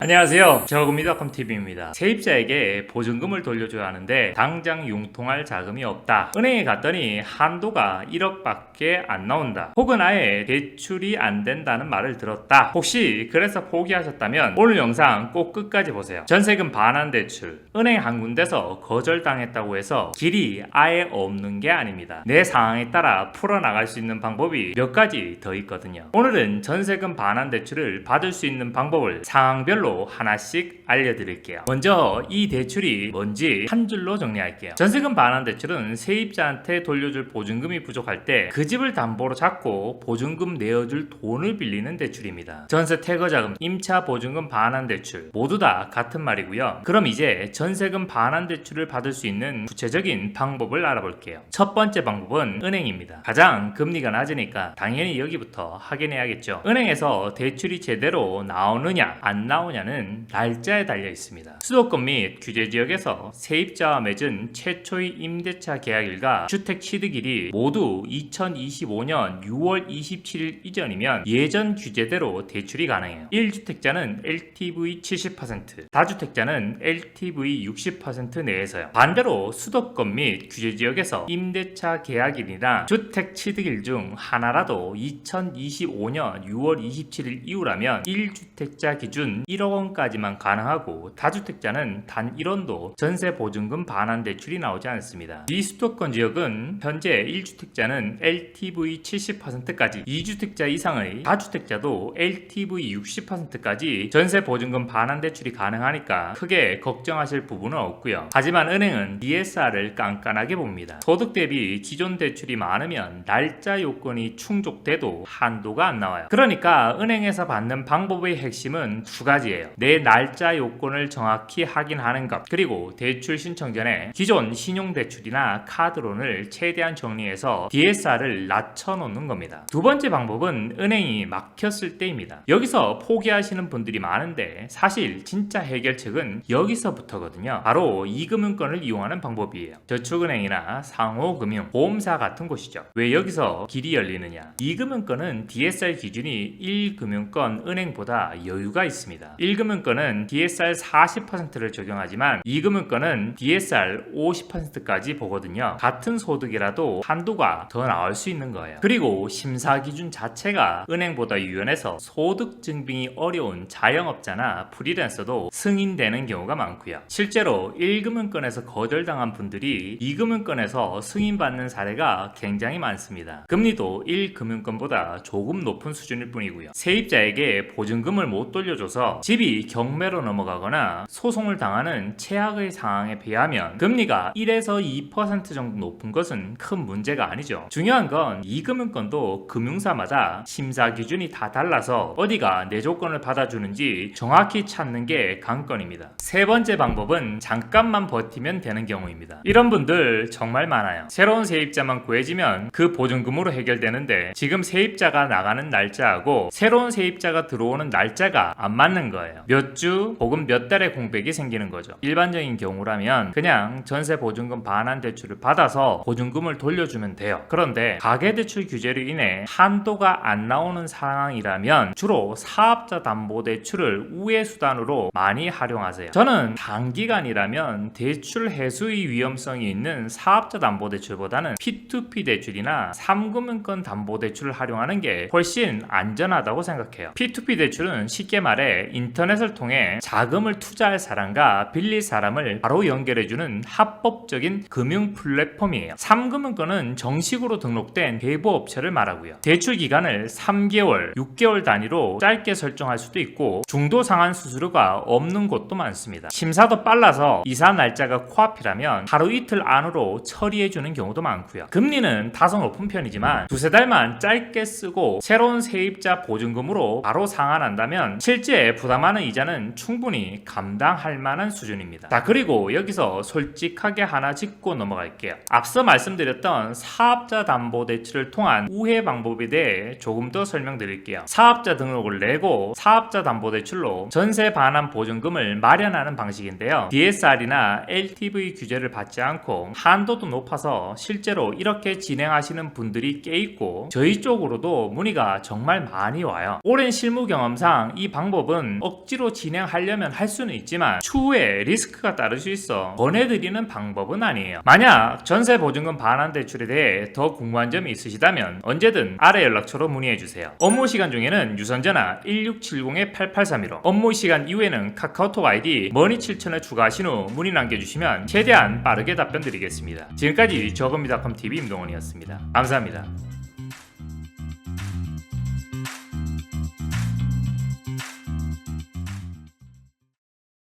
안녕하세요. 저금리닷컴TV입니다. 세입자에게 보증금을 돌려줘야 하는데 당장 융통할 자금이 없다. 은행에 갔더니 한도가 1억밖에 안 나온다. 혹은 아예 대출이 안 된다는 말을 들었다. 혹시 그래서 포기하셨다면 오늘 영상 꼭 끝까지 보세요. 전세금 반환 대출, 은행 한 군데서 거절당했다고 해서 길이 아예 없는 게 아닙니다. 내 상황에 따라 풀어나갈 수 있는 방법이 몇 가지 더 있거든요. 오늘은 전세금 반환 대출을 받을 수 있는 방법을 상황별로 하나씩 알려드릴게요. 먼저 이 대출이 뭔지 한 줄로 정리할게요. 전세금 반환 대출은 세입자한테 돌려줄 보증금이 부족할 때 그 집을 담보로 잡고 보증금 내어줄 돈을 빌리는 대출입니다. 전세 퇴거자금, 임차 보증금 반환 대출 모두 다 같은 말이고요. 그럼 이제 전세금 반환 대출을 받을 수 있는 구체적인 방법을 알아볼게요. 첫 번째 방법은 은행입니다. 가장 금리가 낮으니까 당연히 여기부터 확인해야겠죠. 은행에서 대출이 제대로 나오느냐 안 나오냐는 날짜에 달려 있습니다. 수도권 및 규제지역에서 세입자와 맺은 최초의 임대차 계약일과 주택 취득일이 모두 2025년 6월 27일 이전이면 예전 규제대로 대출이 가능해요. 1주택자는 LTV 70%, 다주택자는 LTV 60% 내에서요. 반대로 수도권 및 규제지역에서 임대차 계약일이나 주택 취득일 중 하나라도 2025년 6월 27일 이후라면 1주택자 기준 1억 원까지만 가능하고 다주택자는 단 1원도 전세 보증금 반환 대출이 나오지 않습니다. 비수도권 지역은 현재 1주택자는 LTV 70%까지, 2주택자 이상의 다주택자도 LTV 60%까지 전세 보증금 반환 대출이 가능하니까 크게 걱정하실 부분은 없고요. 하지만 은행은 DSR을 깐깐하게 봅니다. 소득 대비 기존 대출이 많으면 날짜 요건이 충족돼도 한도가 안 나와요. 그러니까 은행에서 받는 방법의 핵심은 두 가지예요. 내 날짜 요건을 정확히 확인하는 것, 그리고 대출 신청 전에 기존 신용대출이나 카드론을 최대한 정리해서 DSR을 낮춰놓는 겁니다. 두 번째 방법은 은행이 막혔을 때입니다. 여기서 포기하시는 분들이 많은데 사실 진짜 해결책은 여기서부터거든요. 바로 이금융권을 이용하는 방법이에요. 저축은행이나 상호금융, 보험사 같은 곳이죠. 왜 여기서 길이 열리느냐? 이금융권은 DSR 기준이 1금융권 은행보다 여유가 있습니다. 1금융권은 DSR 40%를 적용하지만 2금융권은 DSR 50%까지 보거든요. 같은 소득이라도 한도가 더 나올 수 있는 거예요. 그리고 심사 기준 자체가 은행보다 유연해서 소득 증빙이 어려운 자영업자나 프리랜서도 승인되는 경우가 많고요. 실제로 1금융권에서 거절당한 분들이 2금융권에서 승인받는 사례가 굉장히 많습니다. 금리도 1금융권보다 조금 높은 수준일 뿐이고요. 세입자에게 보증금을 못 돌려줘서 집이 경매로 넘어가거나 소송을 당하는 최악의 상황에 비하면 금리가 1에서 2% 정도 높은 것은 큰 문제가 아니죠. 중요한 건 이 금융권도 금융사마다 심사 기준이 다 달라서 어디가 내 조건을 받아주는지 정확히 찾는 게 관건입니다. 세 번째 방법은 잠깐만 버티면 되는 경우입니다. 이런 분들 정말 많아요. 새로운 세입자만 구해지면 그 보증금으로 해결되는데 지금 세입자가 나가는 날짜하고 새로운 세입자가 들어오는 날짜가 안 맞는 거예요. 몇 주 혹은 몇 달의 공백이 생기는 거죠. 일반적인 경우라면 그냥 전세 보증금 반환 대출을 받아서 보증금을 돌려주면 돼요. 그런데 가계대출 규제로 인해 한도가 안 나오는 상황이라면 주로 사업자 담보 대출을 우회 수단으로 많이 활용하세요. 저는 단기간이라면 대출 해소의 위험성이 있는 사업자 담보 대출보다는 P2P 대출이나 3금융권 담보 대출을 활용하는 게 훨씬 안전하다고 생각해요. P2P 대출은 쉽게 말해 인터넷을 통해 자금을 투자할 사람과 빌릴 사람을 바로 연결해주는 합법적인 금융 플랫폼이에요. 3금융권은 정식으로 등록된 대부업체를 말하고요. 대출 기간을 3개월, 6개월 단위로 짧게 설정할 수도 있고 중도 상환 수수료가 없는 곳도 많습니다. 심사도 빨라서 이사 날짜가 코앞이라면 하루 이틀 안으로 처리해주는 경우도 많고요. 금리는 다소 높은 편이지만 두세 달만 짧게 쓰고 새로운 세입자 보증금으로 바로 상환한다면 실제 부담하는 이자는 충분히 감당할 만한 수준입니다. 자, 그리고 여기서 솔직하게 하나 짚고 넘어갈게요. 앞서 말씀드렸던 사업자 담보 대출을 통한 우회 방법에 대해 조금 더 설명드릴게요. 사업자 등록을 내고 사업자 담보 대출로 전세 반환 보증금을 마련하는 방식인데요. DSR이나 LTV 규제를 받지 않고 한도도 높아서 실제로 이렇게 진행하시는 분들이 꽤 있고 저희 쪽으로도 문의가 정말 많이 와요. 오랜 실무 경험상 이 방법은 억지로 진행하려면 할 수는 있지만 추후에 리스크가 따를 수 있어 권해드리는 방법은 아니에요. 만약 전세보증금 반환 대출에 대해 더 궁금한 점이 있으시다면 언제든 아래 연락처로 문의해주세요. 업무시간 중에는 유선전화 1670-8831로, 업무시간 이후에는 카카오톡 아이디 머니7000을 추가하신 후 문의 남겨주시면 최대한 빠르게 답변 드리겠습니다. 지금까지 저금리닷컴TV 임동원이었습니다. 감사합니다.